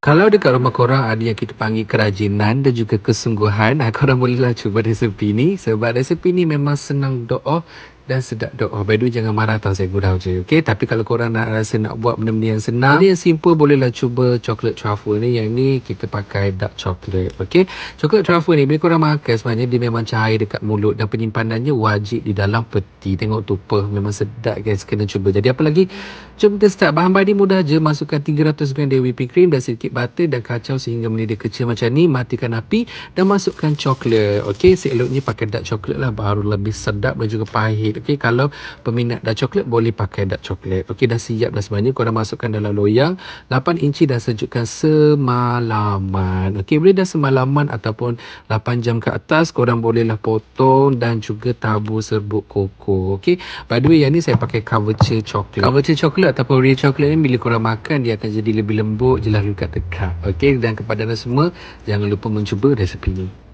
Kalau dekat rumah korang ada yang kita panggil kerajinan dan juga kesungguhan, korang bolehlah cuba resepi ni. Sebab resepi ni memang senang doa dan sedap doa. By the way, jangan marah tau saya gurau je. Okay? Tapi kalau korang nak rasa nak buat benda-benda yang senang, benda yang simple, bolehlah cuba coklat truffle ni. Yang ni kita pakai dark chocolate. Okay? Coklat truffle ni bila korang makan sebenarnya dia memang cair dekat mulut dan penyimpanannya wajib di dalam peti. Tengok tupa memang sedap guys. Kena cuba. Jadi apa lagi? Jom kita start. Bahan-bahan ni mudah je. Masukkan 300 gram dari whipping cream dan sedikit butter dan kacau sehingga mendidih kecil macam ni. Matikan api dan masukkan coklat. Okey, seloknya pakai dark coklat lah, baru lebih sedap dan juga pahit. Okey, kalau peminat dark coklat boleh pakai dark coklat. Okey, dah siap dah sebenarnya. Korang masukkan dalam loyang 8 inci dan sejukkan semalaman. Okey, boleh dah semalaman ataupun 8 jam ke atas. Korang bolehlah potong dan juga tabur serbuk koko. Okey, by the way yang ni saya pakai Coverture coklat. Coverture coklat ataupun real coklat ni bila korang makan dia akan jadi lebih lembut, jelas dekat tekak. Okey, dan kepada anda semua jangan lupa mencuba resepi ni.